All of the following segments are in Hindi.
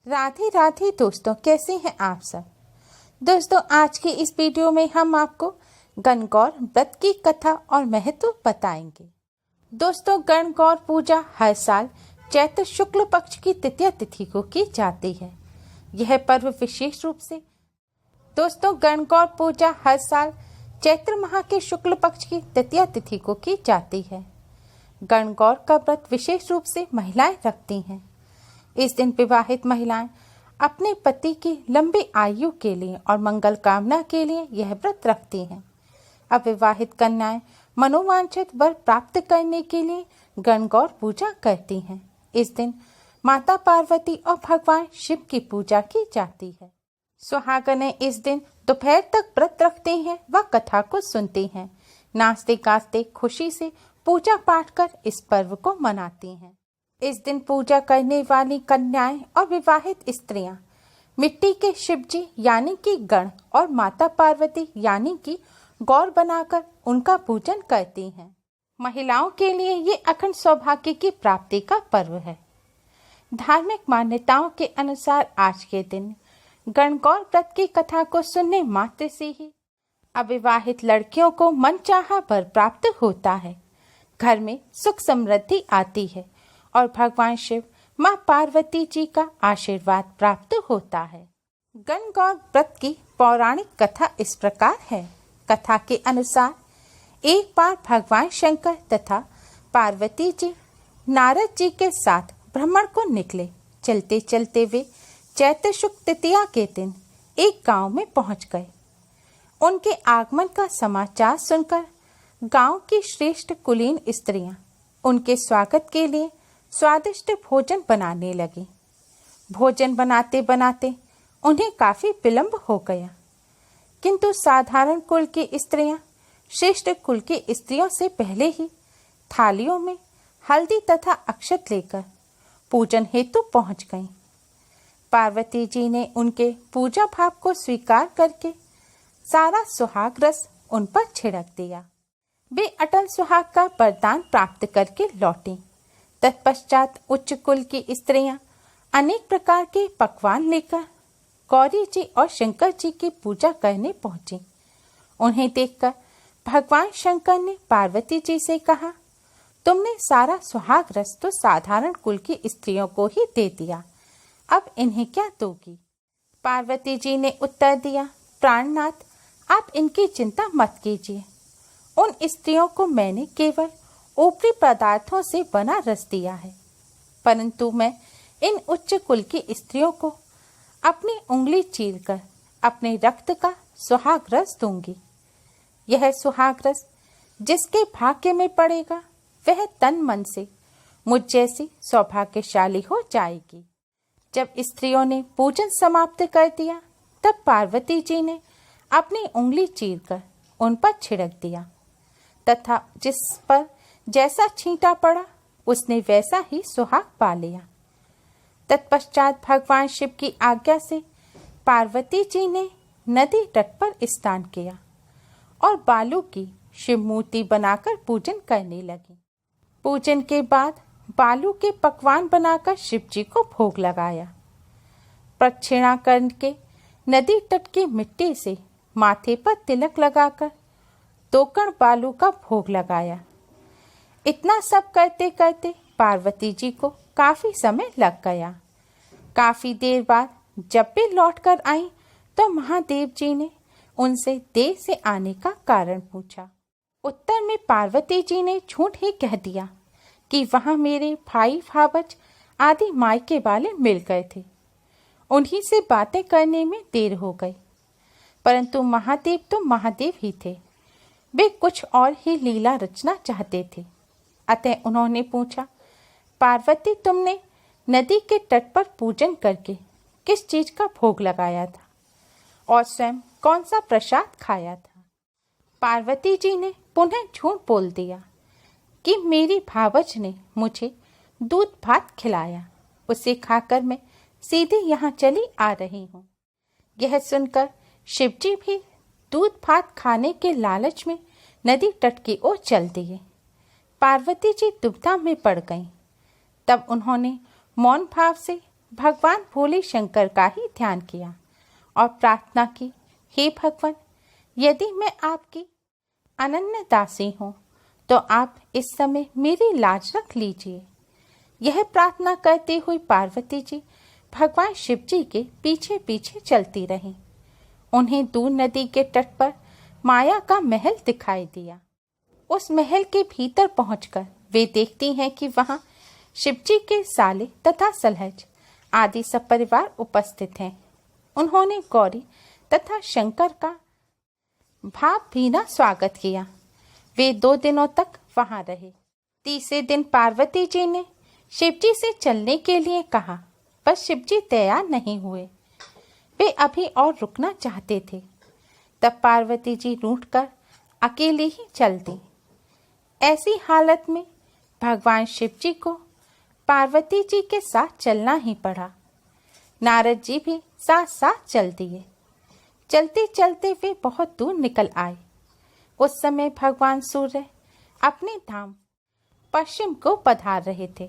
राधे राधे दोस्तों, कैसे हैं आप सब। दोस्तों, आज के इस वीडियो में हम आपको गणगौर व्रत की कथा और महत्व बताएंगे। दोस्तों, गणगौर पूजा हर साल चैत्र शुक्ल पक्ष की तृतीया तिथि को की जाती है। यह पर्व विशेष रूप से गणगौर पूजा हर साल चैत्र माह के शुक्ल पक्ष की तृतीया तिथि को की जाती है। गणगौर का व्रत विशेष रूप से महिलाएं रखती हैं। इस दिन विवाहित महिलाएं अपने पति की लंबी आयु के लिए और मंगल कामना के लिए यह व्रत रखती हैं। अविवाहित कन्याएं मनोवांछित वर प्राप्त करने के लिए गणगौर पूजा करती हैं। इस दिन माता पार्वती और भगवान शिव की पूजा की जाती है। सुहागनें इस दिन दोपहर तक व्रत रखते हैं व कथा को सुनती हैं। नाचते गाते खुशी से पूजा पाठ कर इस पर्व को मनाती हैं। इस दिन पूजा करने वाली कन्याएं और विवाहित स्त्रियां मिट्टी के शिवजी यानी कि गण और माता पार्वती यानी कि गौर बनाकर उनका पूजन करती हैं। महिलाओं के लिए ये अखंड सौभाग्य की प्राप्ति का पर्व है। धार्मिक मान्यताओं के अनुसार आज के दिन गणगौर व्रत की कथा को सुनने मात्र से ही अविवाहित लड़कियों को मनचाहा वर प्राप्त होता है। घर में सुख समृद्धि आती है और भगवान शिव मां पार्वती जी का आशीर्वाद प्राप्त होता है। गणगौर व्रत की पौराणिक कथा इस प्रकार है। कथा के अनुसार एक बार भगवान शंकर तथा पार्वती जी नारद जी के साथ भ्रमण को निकले। चलते चलते वे चैत्र शुक्ल तृतीया के दिन एक गांव में पहुंच गए। उनके आगमन का समाचार सुनकर गांव की श्रेष्ठ कुलीन स्त्रियां उनके स्वागत के लिए स्वादिष्ट भोजन बनाने लगी। भोजन बनाते बनाते उन्हें काफी विलंब हो गया, किंतु साधारण कुल की स्त्रियां श्रेष्ठ कुल की स्त्रियों से पहले ही थालियों में हल्दी तथा अक्षत लेकर पूजन हेतु पहुंच गईं। पार्वती जी ने उनके पूजा भाव को स्वीकार करके सारा सुहाग रस उन पर छिड़क दिया। वे अटल सुहाग का वरदान प्राप्त करके लौटी। तत्पश्चात उच्च कुल की स्त्रियां अनेक प्रकार के पकवान लेकर गौरी जी और शंकर जी की पूजा करने पहुंची। उन्हें देखकर भगवान शंकर ने पार्वती जी से कहा, तुमने सारा सुहाग रस तो साधारण कुल की स्त्रियों को ही दे दिया, अब इन्हें क्या दोगी। पार्वती जी ने उत्तर दिया, प्राणनाथ, आप इनकी चिंता मत कीजिए। उन स्त्रियों को मैंने केवल ऊपरी पदार्थों से बना रस दिया है, परंतु मैं इन उच्च कुल की स्त्रियों को अपनी उंगली चीरकर अपने रक्त का सुहाग रस दूंगी। यह सुहाग रस जिसके भाग्य में पड़ेगा वह तन मन से मुझ जैसी सौभाग्यशाली हो जाएगी। जब स्त्रियों ने पूजन समाप्त कर दिया तब पार्वती जी ने अपनी उंगली चीरकर उन पर छिड़क दिया तथा जिस पर जैसा छींटा पड़ा उसने वैसा ही सुहाग पा लिया। तत्पश्चात भगवान शिव की आज्ञा से पार्वती जी ने नदी तट पर स्नान किया और बालू की शिव मूर्ति बनाकर पूजन करने लगी। पूजन के बाद बालू के पकवान बनाकर शिव जी को भोग लगाया। प्रदक्षिणा करके नदी तट की मिट्टी से माथे पर तिलक लगाकर 2 कण बालू का भोग लगाया। इतना सब करते करते पार्वती जी को काफी समय लग गया। काफी देर बाद जब वे लौटकर आईं तो महादेव जी ने उनसे देर से आने का कारण पूछा। उत्तर में पार्वती जी ने झूठ ही कह दिया कि वहां मेरे भाई भावच आदि मायके वाले मिल गए थे, उन्हीं से बातें करने में देर हो गई। परंतु महादेव तो महादेव ही थे, वे कुछ और ही लीला रचना चाहते थे। अतः उन्होंने पूछा, पार्वती, तुमने नदी के तट पर पूजन करके किस चीज का भोग लगाया था और स्वयं कौन सा प्रसाद खाया था। पार्वती जी ने पुनः झूठ बोल दिया कि मेरी भावज ने मुझे दूध भात खिलाया, उसे खाकर मैं सीधे यहाँ चली आ रही हूँ। यह सुनकर शिवजी भी दूध भात खाने के लालच में नदी तट की ओर चल दिए। पार्वती जी दुविधा में पड़ गईं। तब उन्होंने मौन भाव से भगवान भोले शंकर का ही ध्यान किया और प्रार्थना की, हे भगवान, यदि मैं आपकी अनन्य दासी हूँ तो आप इस समय मेरी लाज रख लीजिए। यह प्रार्थना करते हुए पार्वती जी भगवान शिव जी के पीछे पीछे चलती रहीं। उन्हें दूर नदी के तट पर माया का महल दिखाई दिया। उस महल के भीतर पहुंचकर वे देखती हैं कि वहां शिवजी के साले तथा सलहज आदि सब परिवार उपस्थित हैं। उन्होंने गौरी तथा शंकर का भावभीना स्वागत किया। वे 2 दिनों तक वहां रहे। तीसरे दिन पार्वती जी ने शिवजी से चलने के लिए कहा, पर शिवजी तैयार नहीं हुए। वे अभी और रुकना चाहते थे। तब पार्वती जी रूठकर अकेली ही चल दी। ऐसी हालत में भगवान शिव जी को पार्वती जी के साथ चलना ही पड़ा। नारद जी भी साथ साथ चल दिए। चलते चलते वे बहुत दूर निकल आए। उस समय भगवान सूर्य अपने धाम पश्चिम को पधार रहे थे।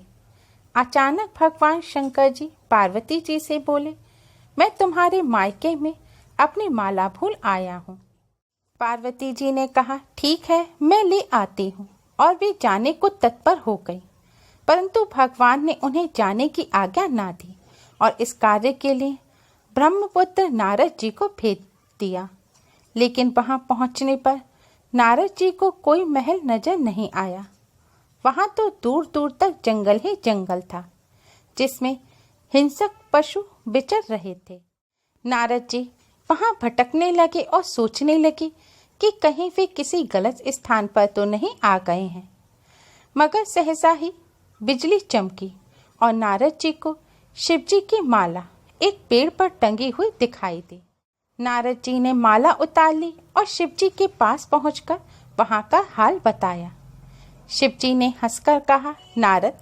अचानक भगवान शंकर जी पार्वती जी से बोले, मैं तुम्हारे मायके में अपनी माला भूल आया हूँ। पार्वती जी ने कहा, ठीक है, मैं ले आती हूँ, और वे जाने को तत्पर हो गई। परंतु भगवान ने उन्हें जाने की आज्ञा ना दी और इस कार्य के लिए ब्रह्मपुत्र नारद जी को भेज दिया। लेकिन वहां पहुंचने पर नारद जी को कोई महल नजर नहीं आया। वहां तो दूर दूर तक जंगल ही जंगल था, जिसमें हिंसक पशु विचर रहे थे। नारद जी वहां भटकने लगे और सोचने लगे कि कहीं वे किसी गलत स्थान पर तो नहीं आ गए हैं। मगर सहसा ही बिजली चमकी और नारद जी को शिवजी की माला एक पेड़ पर टंगी हुई दिखाई दी। नारद जी ने माला उतार ली और शिवजी के पास पहुंचकर वहां का हाल बताया। शिवजी ने हंसकर कहा, नारद,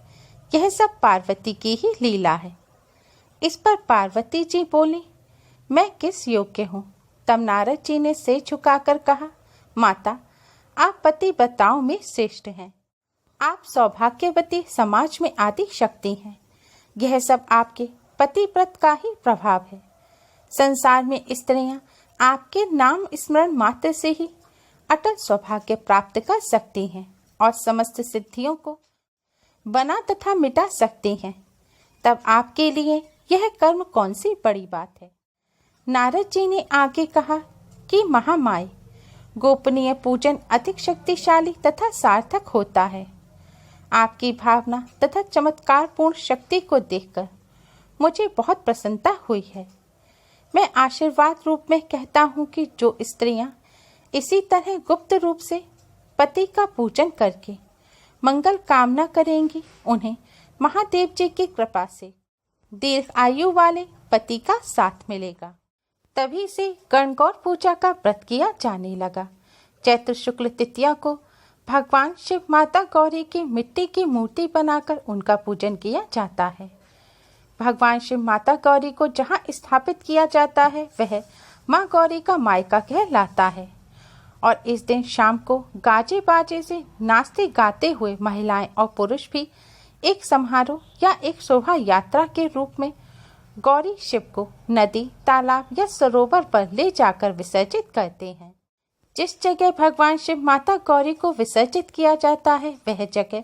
यह सब पार्वती की ही लीला है। इस पर पार्वती जी बोली, मैं किस योग्य हूँ? तब नारद जी ने सिर झुकाकर कहा, माता, आप पतिव्रताओं में श्रेष्ठ हैं। आप सौभाग्यवती समाज में आदि शक्ति हैं। यह सब आपके पतिव्रत का ही प्रभाव है। संसार में स्त्रियां आपके नाम स्मरण मात्र से ही अटल सौभाग्य प्राप्त कर सकती हैं और समस्त सिद्धियों को बना तथा मिटा सकती हैं। तब आपके लिए यह कर्म कौन सी बड़ी बात है? नारद जी ने आगे कहा कि महामाय, गोपनीय पूजन अधिक शक्तिशाली तथा सार्थक होता है। आपकी भावना तथा चमत्कारपूर्ण शक्ति को देखकर मुझे बहुत प्रसन्नता हुई है। मैं आशीर्वाद रूप में कहता हूँ कि जो स्त्रियां इसी तरह गुप्त रूप से पति का पूजन करके मंगल कामना करेंगी, उन्हें महादेव जी की कृपा से दीर्घ आयु वाले पति का साथ मिलेगा। तभी से गणगौर पूजा का व्रत किया जाने लगा। चैत्र शुक्ल तृतीया को भगवान शिव माता गौरी की मिट्टी की मूर्ति बनाकर उनका पूजन किया जाता है। भगवान शिव माता गौरी को जहाँ स्थापित किया जाता है वह माँ गौरी का मायका कहलाता है। और इस दिन शाम को गाजे बाजे से नाचते गाते हुए महिलाएं और पुरुष भी एक समारोह या एक शोभा यात्रा के रूप में गौरी शिव को नदी, तालाब या सरोवर पर ले जाकर विसर्जित करते हैं। जिस जगह भगवान शिव माता गौरी को विसर्जित किया जाता है वह जगह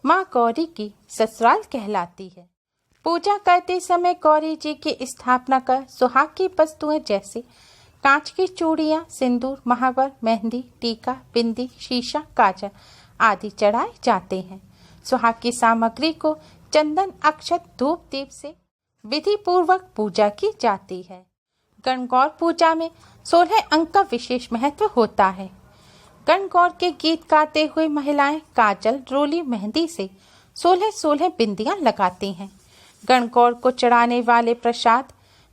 माँ गौरी की ससुराल कहलाती है। पूजा करते समय गौरी जी की स्थापना कर सुहाग की वस्तुएं जैसे कांच की चूड़ियां, सिंदूर, महावर, मेहंदी, टीका, बिंदी, शीशा, काजल आदि चढ़ाए जाते हैं। सुहाग की सामग्री को चंदन, अक्षत, धूप, दीप से विधि पूर्वक पूजा की जाती है। गणगौर पूजा में 16 अंक का विशेष महत्व होता है। गणगौर के गीत गाते हुए महिलाएं काजल, रोली, मेहंदी से 16 बिंदियां लगाती हैं। गणगौर को चढ़ाने वाले प्रसाद,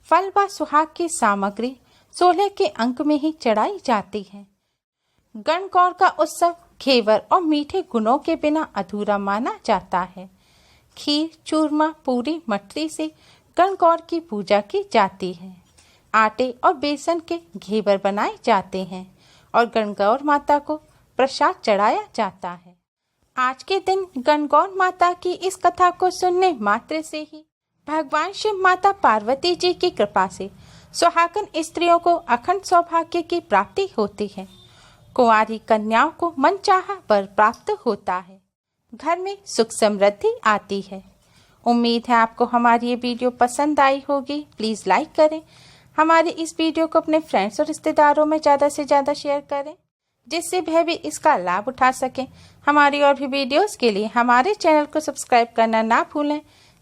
फल व सुहाग की सामग्री 16 के अंक में ही चढ़ाई जाती है। गणगौर का उत्सव घेवर और मीठे गुणों के बिना अधूरा माना जाता है। खीर, चूरमा, पूरी, मठरी से गणगौर की पूजा की जाती है। आटे और बेसन के घेवर बनाए जाते हैं और गणगौर माता को प्रसाद चढ़ाया जाता है। आज के दिन गणगौर माता की इस कथा को सुनने मात्र से ही भगवान शिव माता पार्वती जी की कृपा से सुहागन स्त्रियों को अखंड सौभाग्य की प्राप्ति होती है। कुंवारी कन्याओं को मनचाहा वर प्राप्त होता है। घर में सुख समृद्धि आती है। उम्मीद है आपको हमारी ये वीडियो पसंद आई होगी। प्लीज़ लाइक करें। हमारे इस वीडियो को अपने फ्रेंड्स और रिश्तेदारों में ज़्यादा से ज़्यादा शेयर करें, जिससे वह भी इसका लाभ उठा सकें। हमारी और भी वीडियोस के लिए हमारे चैनल को सब्सक्राइब करना ना भूलें।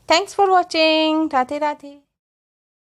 Thanks for watching. Radhe Radhe.